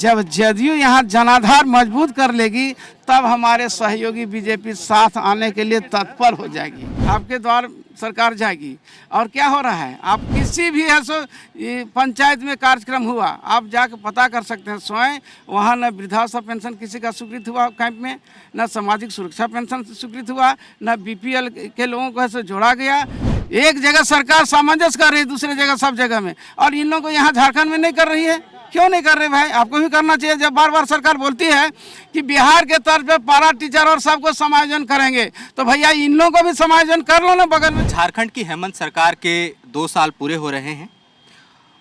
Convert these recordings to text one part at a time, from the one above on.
जब जदयू यहाँ जनाधार मजबूत कर लेगी तब हमारे सहयोगी बीजेपी साथ आने के लिए तत्पर हो जाएगी। आपके द्वार सरकार जाएगी। और क्या हो रहा है, आप किसी भी है सो पंचायत में कार्यक्रम हुआ, आप जाकर पता कर सकते हैं स्वयं। वहाँ न वृद्धावस्था पेंशन किसी का स्वीकृत हुआ कैंप में, न सामाजिक सुरक्षा पेंशन स्वीकृत हुआ, न बीपीएल के लोगों को ऐसे जोड़ा गया। एक जगह सरकार सामंजस्य कर रही है, दूसरी जगह सब जगह में, और इन लोगों को यहाँ झारखंड में नहीं कर रही है। क्यों नहीं कर रहे भाई? आपको भी करना चाहिए। जब बार बार सरकार बोलती है कि बिहार के तर्ज पे पारा टीचर और सबको समायोजन करेंगे, तो भैया इन लोगों को भी समायोजन कर लो ना बगल में। झारखंड की हेमंत सरकार के 2 साल पूरे हो रहे हैं।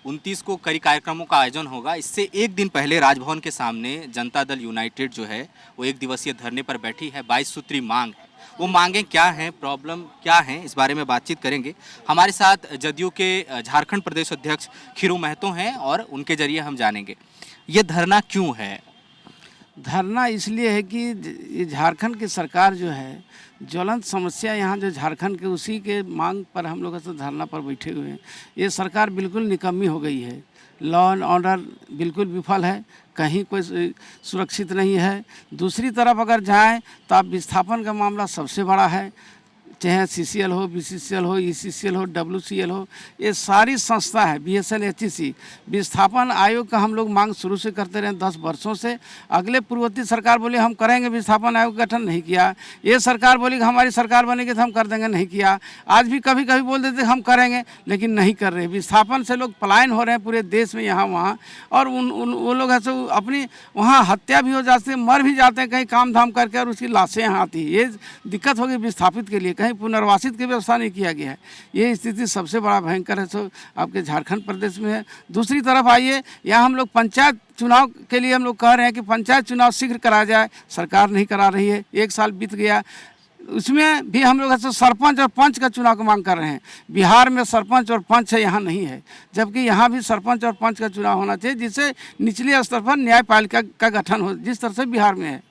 29 को कई कार्यक्रमों का आयोजन होगा। इससे एक दिन पहले राजभवन के सामने जनता दल यूनाइटेड जो है वो 1 दिवसीय धरने पर बैठी है। 22 सूत्री मांग है। वो मांगें क्या हैं, प्रॉब्लम क्या हैं, इस बारे में बातचीत करेंगे। हमारे साथ जदयू के झारखंड प्रदेश अध्यक्ष खीरू महतो हैं और उनके जरिए हम जानेंगे ये धरना क्यों है। धरना इसलिए है कि ये झारखंड की सरकार जो है, ज्वलंत समस्या यहाँ जो झारखंड के, उसी के मांग पर हम लोग ऐसे धरना पर बैठे हुए हैं। ये सरकार बिल्कुल निकम्मी हो गई है। लॉ एंड ऑर्डर बिल्कुल विफल है, कहीं कोई सुरक्षित नहीं है। दूसरी तरफ अगर जाएं तो आप विस्थापन का मामला सबसे बड़ा है, चाहे CCL हो, BCCL हो, ECCL हो, WCL हो, ये सारी संस्था है, BSL, HEC। विस्थापन आयोग का हम लोग मांग शुरू से करते रहे 10 वर्षों से। अगले पूर्ववर्ती सरकार बोली हम करेंगे, विस्थापन आयोग का गठन नहीं किया। ये सरकार बोली कि हमारी सरकार बनेगी तो हम कर देंगे, नहीं किया। आज भी कभी कभी बोल देते हम करेंगे, लेकिन नहीं कर रहे। विस्थापन से लोग पलायन हो रहे हैं पूरे देश में, यहाँ वहाँ, और वो लोग ऐसे अपनी वहाँ हत्या भी हो जाती है, मर भी जाते हैं कहीं काम धाम करके, और उसकी लाशें यहाँ आती है। ये दिक्कत होगी विस्थापित के लिए, कहीं पुनर्वासित की व्यवस्था नहीं किया गया है। ये स्थिति सबसे बड़ा भयंकर है सो आपके झारखंड प्रदेश में है। दूसरी तरफ आइए, यहाँ हम लोग पंचायत चुनाव के लिए हम लोग कह रहे हैं कि पंचायत चुनाव शीघ्र करा जाए, सरकार नहीं करा रही है। 1 साल बीत गया, उसमें भी हम लोग ऐसे सरपंच और पंच का चुनाव की मांग कर रहे हैं। बिहार में सरपंच और पंच है, यहाँ नहीं है, जबकि यहाँ भी सरपंच और पंच का चुनाव होना चाहिए, जिससे निचले स्तर पर न्यायपालिका का गठन हो, जिस तरह से बिहार में है।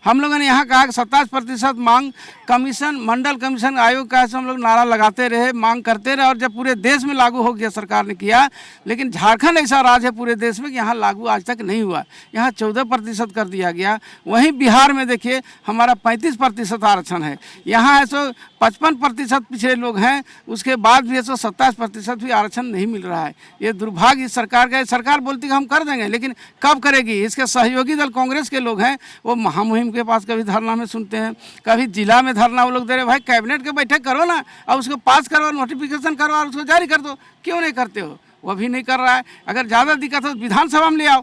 हम लोगों ने यहाँ कहा कि 27% मांग कमीशन, मंडल कमीशन आयोग का, ऐसे हम लोग नारा लगाते रहे, मांग करते रहे, और जब पूरे देश में लागू हो गया सरकार ने किया। लेकिन झारखंड ऐसा राज्य है पूरे देश में कि यहाँ लागू आज तक नहीं हुआ। यहाँ 14% कर दिया गया। वहीं बिहार में देखिए हमारा 35% आरक्षण है। यहाँ ऐसा 55% पिछड़े लोग हैं, उसके बाद भी 127% भी आरक्षण नहीं मिल रहा है। ये दुर्भाग्य इस सरकार का है। सरकार बोलती है हम कर देंगे, लेकिन कब करेगी? इसके सहयोगी दल कांग्रेस के लोग हैं, वो महामुहिम के पास कभी धरना में सुनते हैं, कभी जिला में धरना वो लोग दे रहे। भाई कैबिनेट के बैठक करो ना, और उसको पास करो, नोटिफिकेशन करो और उसको जारी कर दो। क्यों नहीं करते हो? वो भी नहीं कर रहा है। अगर ज़्यादा दिक्कत हो विधानसभा में ले आओ,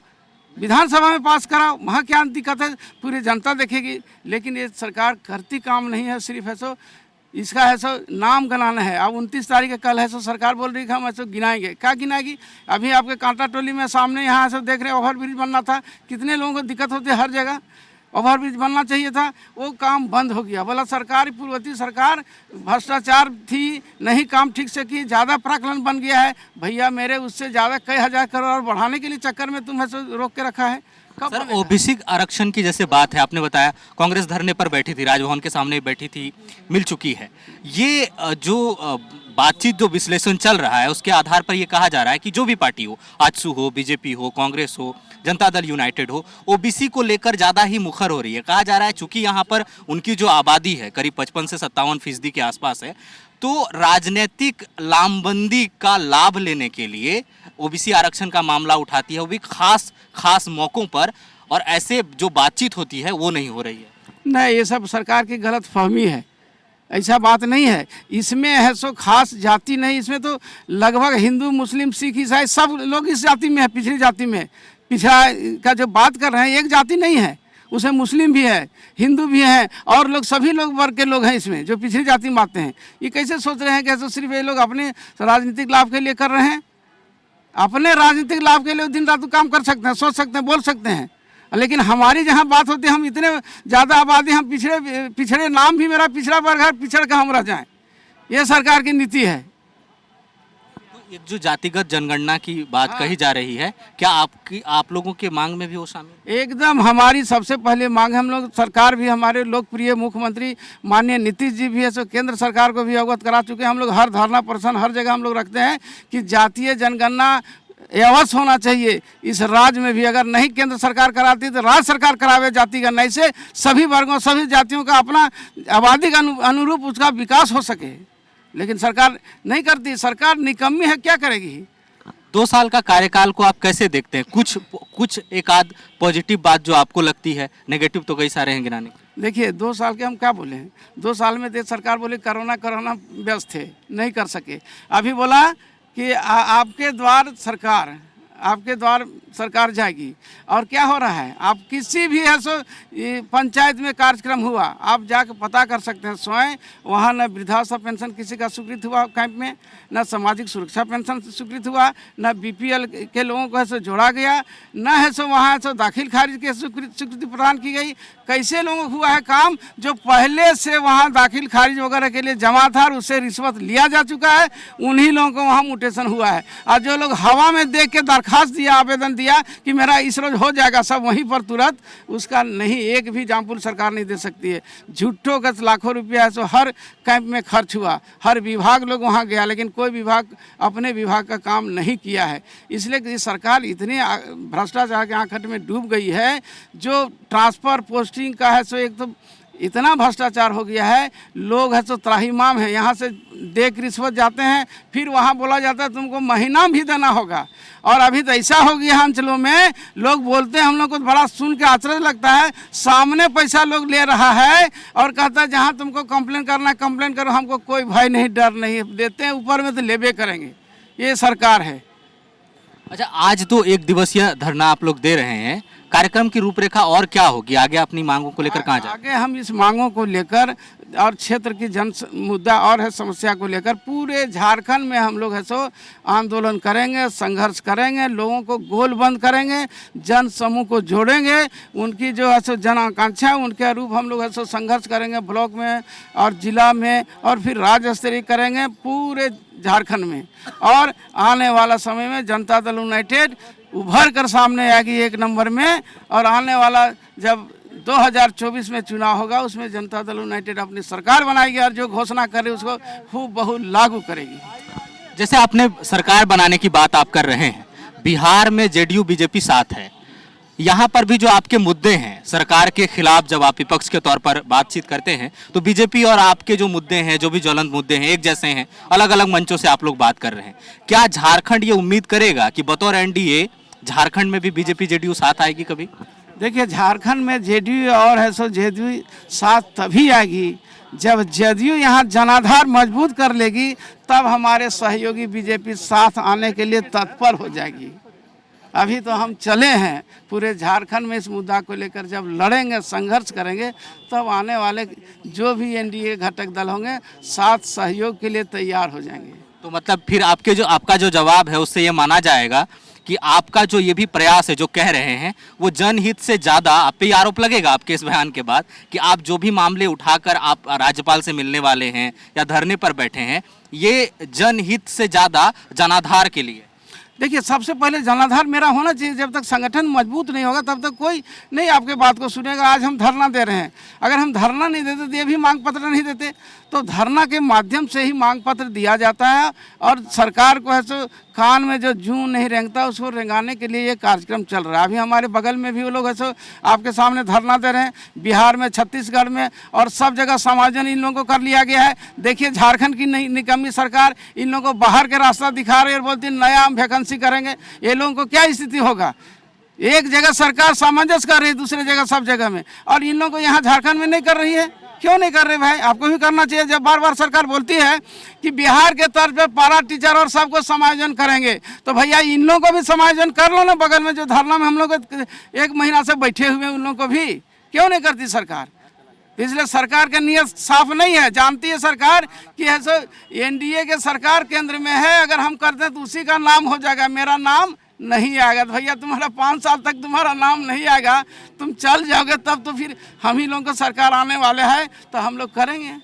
विधानसभा में पास कराओ, वहाँ क्या दिक्कत है पूरी जनता देखेगी। लेकिन ये सरकार करती काम नहीं है, सिर्फ है सो इसका है सो नाम गिनाना है। अब 29 तारीख का कल है सो सरकार बोल रही है कि हम ऐसे गिनाएंगे। क्या गिनाएगी? अभी आपके कांटा टोली में सामने यहाँ ऐसे देख रहे ओवर ब्रिज बनना था, कितने लोगों को दिक्कत होती है, हर जगह ओवर ब्रिज बनना चाहिए था, वो काम बंद हो गया। बोला सरकार, पूर्ववर्ती सरकार भ्रष्टाचार थी, नहीं काम ठीक से की, ज़्यादा प्राकलन बन गया है। भैया मेरे, उससे ज़्यादा कई हज़ार करोड़ बढ़ाने के लिए चक्कर में तुम ऐसे रोक के रखा है। सर, ओबीसी आरक्षण की जैसे बात है, आपने बताया कांग्रेस धरने पर बैठी थी, राजभवन के सामने बैठी थी, मिल चुकी है। ये जो बातचीत, जो विश्लेषण चल रहा है, उसके आधार पर ये कहा जा रहा है कि जो भी पार्टी हो, आजसू हो, बीजेपी हो, कांग्रेस हो, जनता दल यूनाइटेड हो, ओबीसी को लेकर ज़्यादा ही मुखर हो रही है। कहा जा रहा है चूंकि यहाँ पर उनकी जो आबादी है करीब 55 से 57% के आसपास है, तो राजनीतिक लामबंदी का लाभ लेने के लिए ओबीसी आरक्षण का मामला उठाती है, वो भी खास मौकों पर, और ऐसे जो बातचीत होती है वो नहीं हो रही है। नहीं, ये सब सरकार की गलत फहमी है, ऐसा बात नहीं है। इसमें है सो खास जाति नहीं, इसमें तो लगभग हिंदू, मुस्लिम, सिख, ईसाई सब लोग इस जाति में है, पिछड़ी जाति में। पिछड़ा का जो बात कर रहे हैं, एक जाति नहीं है, उसमें मुस्लिम भी है, हिंदू भी हैं, और लोग सभी लोग वर्ग के लोग हैं इसमें, जो पिछड़ी जाति में आते हैं। ये कैसे सोच रहे हैं कि ऐसे सिर्फ ये लोग अपने राजनीतिक लाभ के लिए कर रहे हैं? अपने राजनीतिक लाभ के लिए दिन रात काम कर सकते हैं, सोच सकते हैं, बोल सकते हैं, लेकिन हमारी जहाँ बात होती है, हम इतने ज़्यादा आबादी, हम पिछड़े नाम भी मेरा पिछड़ा वर्ग है, पिछड़ कर हम रह जाएँ, ये सरकार की नीति है। एक जो जातिगत जनगणना की बात कही जा रही है, क्या आप लोगों के मांग में भी वो शामिल? एकदम हमारी सबसे पहले मांग है। हम लोग, सरकार भी, हमारे लोकप्रिय मुख्यमंत्री माननीय नीतीश जी भी है सो केंद्र सरकार को भी अवगत करा चुके हैं। हम लोग हर धरना प्रदर्शन हर जगह हम लोग रखते हैं कि जातीय जनगणना ये अवश्य होना चाहिए। इस राज्य में भी अगर नहीं केंद्र सरकार कराती तो राज्य सरकार करावे जाति का, नहीं से सभी वर्गों सभी जातियों का अपना आबादी का अनुरूप उसका विकास हो सके, लेकिन सरकार नहीं करती। सरकार निकम्मी है, क्या करेगी। 2 साल का कार्यकाल को आप कैसे देखते हैं? कुछ एक आध पॉजिटिव बात जो आपको लगती है, नेगेटिव तो कई सारे हैं गिनाने के। देखिए 2 साल के हम क्या बोले हैं, 2 साल में तो सरकार बोली कोरोना व्यस्त थे, नहीं कर सके। अभी बोला कि आपके द्वार सरकार जाएगी। और क्या हो रहा है, आप किसी भी है सो पंचायत में कार्यक्रम हुआ, आप जाकर पता कर सकते हैं स्वयं। वहाँ न वृद्धावस्था पेंशन किसी का स्वीकृत हुआ कैंप में, न सामाजिक सुरक्षा पेंशन स्वीकृत हुआ, न बीपीएल के लोगों को है सो जोड़ा गया, न है सो वहाँ है सो दाखिल खारिज की स्वीकृति प्रदान की गई। कैसे लोगों को हुआ है काम, जो पहले से वहाँ दाखिल खारिज वगैरह के लिए जमा था और उससे रिश्वत लिया जा चुका है, उन्हीं लोगों को वहाँ म्यूटेशन हुआ है। और जो लोग हवा में देख के दरखास्त दिया, आवेदन दिया कि मेरा इस रोज हो जाएगा, सब वहीं पर तुरंत उसका नहीं, एक भी एग्जाम्पल सरकार नहीं दे सकती है। झूठों का लाखों रुपया है सो हर कैंप में खर्च हुआ, हर विभाग लोग वहाँ गया, लेकिन कोई विभाग अपने विभाग का काम नहीं किया है। इसलिए कि सरकार इतनी भ्रष्टाचार के आंकड़े में डूब गई है, जो ट्रांसफ़र पोस्टिंग का है सो एक तो इतना भ्रष्टाचार हो गया है। लोग है तो त्राहिमाम है, यहाँ से देख रिश्वत जाते हैं, फिर वहाँ बोला जाता है तुमको महीना भी देना होगा। और अभी तो ऐसा हो गया अंचलों में, लोग बोलते हैं, हम लोग को बड़ा सुन के आश्चर्य लगता है, सामने पैसा लोग ले रहा है और कहता है जहाँ तुमको कंप्लेन करना है कंप्लेन करो, हमको कोई भय नहीं डर नहीं, देते हैं ऊपर में तो लेबे करेंगे। ये सरकार है। अच्छा, आज तो 1 दिवसीय धरना आप लोग दे रहे हैं, कार्यक्रम की रूपरेखा और क्या होगी आगे? अपनी मांगों को लेकर कहाँ जाए? आगे हम इस मांगों को लेकर और क्षेत्र की जन मुद्दा और है समस्या को लेकर पूरे झारखंड में हम लोग है सो आंदोलन करेंगे, संघर्ष करेंगे, लोगों को गोलबंद करेंगे, जन समूह को जोड़ेंगे, उनकी जो है सो जन आकांक्षा है उनके अनुरूप हम लोग है सो संघर्ष करेंगे ब्लॉक में और जिला में, और फिर राज्य स्तरीय करेंगे पूरे झारखंड में। और आने वाला समय में जनता दल यूनाइटेड उभर कर सामने आएगी 1 नंबर में, और आने वाला जब 2024 में चुनाव होगा उसमें जनता दल यूनाइटेड अपनी सरकार बनाएगी और जो घोषणा करे उसको हूबहू लागू करेगी। जैसे आपने सरकार बनाने की बात आप कर रहे हैं, बिहार में जेडीयू बीजेपी साथ है, यहाँ पर भी जो आपके मुद्दे हैं सरकार के खिलाफ, जब आप विपक्ष के तौर पर बातचीत करते हैं तो बीजेपी और आपके जो मुद्दे हैं, जो भी ज्वलंत मुद्दे हैं, एक जैसे हैं, अलग अलग मंचों से आप लोग बात कर रहे हैं। क्या झारखंड ये उम्मीद करेगा कि बतौर एनडीए झारखंड में भी बीजेपी जेडीयू साथ आएगी कभी? देखिए झारखंड में जेडीयू और है सो जेडीयू साथ तभी आएगी जब जेडीयू यहाँ जनाधार मजबूत कर लेगी, तब हमारे सहयोगी बीजेपी साथ आने के लिए तत्पर हो जाएगी। अभी तो हम चले हैं पूरे झारखंड में इस मुद्दा को लेकर, जब लड़ेंगे संघर्ष करेंगे तब आने वाले जो भी एनडीए घटक दल होंगे साथ सहयोग के लिए तैयार हो जाएंगे। तो मतलब फिर आपका जो जवाब है उससे ये माना जाएगा कि आपका जो ये भी प्रयास है जो कह रहे हैं वो जनहित से ज़्यादा, आप पे आरोप लगेगा आपके इस बयान के बाद कि आप जो भी मामले उठाकर आप राज्यपाल से मिलने वाले हैं या धरने पर बैठे हैं, ये जनहित से ज़्यादा जनाधार के लिए? देखिए सबसे पहले जनाधार मेरा होना चाहिए। जब तक संगठन मजबूत नहीं होगा तब तक कोई नहीं आपके बात को सुनेगा। आज हम धरना दे रहे हैं, अगर हम धरना नहीं देते तो ये भी मांग पत्र नहीं देते। तो धरना के माध्यम से ही मांग पत्र दिया जाता है और सरकार को है सो कान में जो जूं नहीं रेंगता उसको रेंगाने के लिए ये कार्यक्रम चल रहा है। अभी हमारे बगल में भी वो लोग है सो आपके सामने धरना दे रहे हैं, बिहार में, छत्तीसगढ़ में और सब जगह समायोजन इन लोगों को कर लिया गया है। देखिए झारखंड की निकम्मी सरकार इन लोगों को बाहर के रास्ता दिखा रही है और बोलती है नया हम वैकेंसी करेंगे। ये लोगों को क्या स्थिति होगा? एक जगह सरकार सामंजस्य कर रही है, दूसरी जगह सब जगह में, और इन लोगों को यहाँ झारखंड में नहीं कर रही है। क्यों नहीं कर रहे भाई? आपको भी करना चाहिए। जब बार बार सरकार बोलती है कि बिहार के तर्ज पे पारा टीचर और सबको समायोजन करेंगे, तो भैया इन लोगों को भी समायोजन कर लो ना। बगल में जो धरना में हम लोग 1 महीना से बैठे हुए हैं उन लोगों को भी क्यों नहीं करती सरकार? इसलिए सरकार का नियत साफ नहीं है। जानती है सरकार कि ऐसे एनडीए के सरकार केंद्र में है, अगर हम करते हैं तो उसी का नाम हो जाएगा, मेरा नाम नहीं आएगा। तो भैया तुम्हारा 5 साल तक तुम्हारा नाम नहीं आएगा, तुम चल जाओगे, तब तो फिर हम ही लोगों को सरकार आने वाले हैं तो हम लोग करेंगे।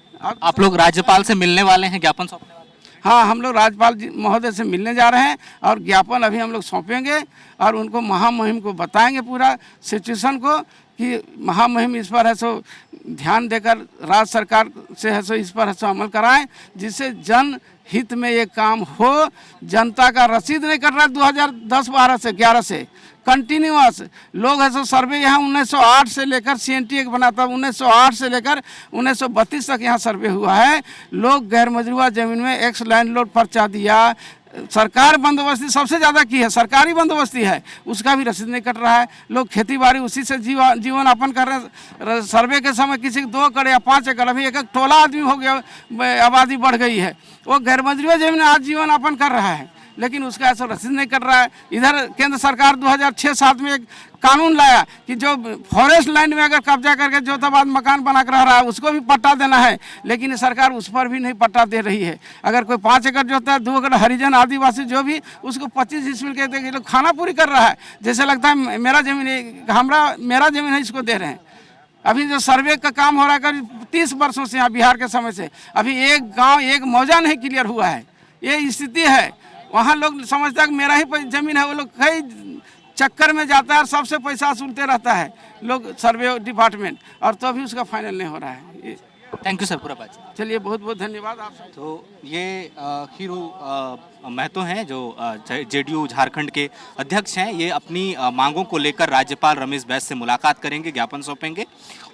आप लोग राज्यपाल से मिलने वाले हैं, ज्ञापन सौंपने वाले? हाँ, हम लोग राज्यपाल जी महोदय से मिलने जा रहे हैं और ज्ञापन अभी हम लोग सौंपेंगे और उनको महामहिम को बताएंगे पूरा सिचुएशन को कि महामहिम इस पर है सो ध्यान देकर राज्य सरकार से है सो इस पर है सो अमल कराएं, जिससे जन हित में ये काम हो। जनता का रसीद नहीं कर रहा है 2010-12 से 11 से कंटिन्यूअस लोग है सो सर्वे यहाँ 1908 से लेकर CNT एक बना था, 1908 से लेकर 1932 तक यहाँ सर्वे हुआ है। लोग गैर मजरूआ ज़मीन में एक्स लैंडलॉर्ड पर्चा दिया। सरकार बंदोबस्ती सबसे ज़्यादा की है, सरकारी बंदोबस्ती है, उसका भी रसीद नहीं कट रहा है। लोग खेती बाड़ी उसी से जीवन यापन कर रहे हैं। सर्वे के समय किसी 2 एकड़ या 5 एकड़, अभी एक टोला आदमी हो गया, आबादी बढ़ गई है, वो गैर मजरूआ ज़मीन आज जीवन यापन कर रहा है, लेकिन उसका ऐसा रसीद नहीं कर रहा है। इधर केंद्र सरकार 2006-7 में एक कानून लाया कि जो फॉरेस्ट लैंड में अगर कब्जा करके जो बाद मकान बना कर रह रहा है उसको भी पट्टा देना है, लेकिन सरकार उस पर भी नहीं पट्टा दे रही है। अगर कोई 5 एकड़ जोता है, 2 एकड़ हरिजन आदिवासी जो भी, उसको 25 डिसमिल के दे लोग खाना पूरी कर रहा है, जैसे लगता है मेरा ज़मीन मेरा ज़मीन है, इसको दे रहे हैं। अभी जो सर्वे का काम हो रहा है करीब 30 वर्षों से यहाँ बिहार के समय से, अभी एक गाँव एक मौजा नहीं क्लियर हुआ है। ये स्थिति है। वहाँ लोग समझता है कि मेरा ही ज़मीन है, वो लोग कई चक्कर में जाता है और सबसे पैसा वसूलते रहता है लोग सर्वे डिपार्टमेंट, और तो अभी उसका फाइनल नहीं हो रहा है। थैंक यू सर, पूरा बात। चलिए, बहुत बहुत धन्यवाद आप सब। तो ये खीरू महतो हैं जो JDU झारखंड के अध्यक्ष हैं। ये अपनी मांगों को लेकर राज्यपाल रमेश बैस से मुलाकात करेंगे, ज्ञापन सौंपेंगे,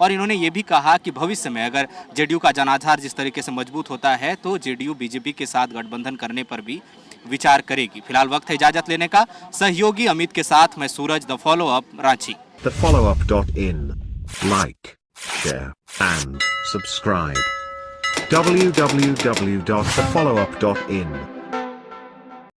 और इन्होंने ये भी कहा कि भविष्य में अगर JDU का जनाधार जिस तरीके से मजबूत होता है तो JDU BJP के साथ गठबंधन करने पर भी विचार करेगी। फिलहाल वक्त है इजाजत लेने का। सहयोगी अमित के साथ मैं Suraj, the follow up, Ranchi. thefollowup.in. Like, share and subscribe. www.thefollowup.in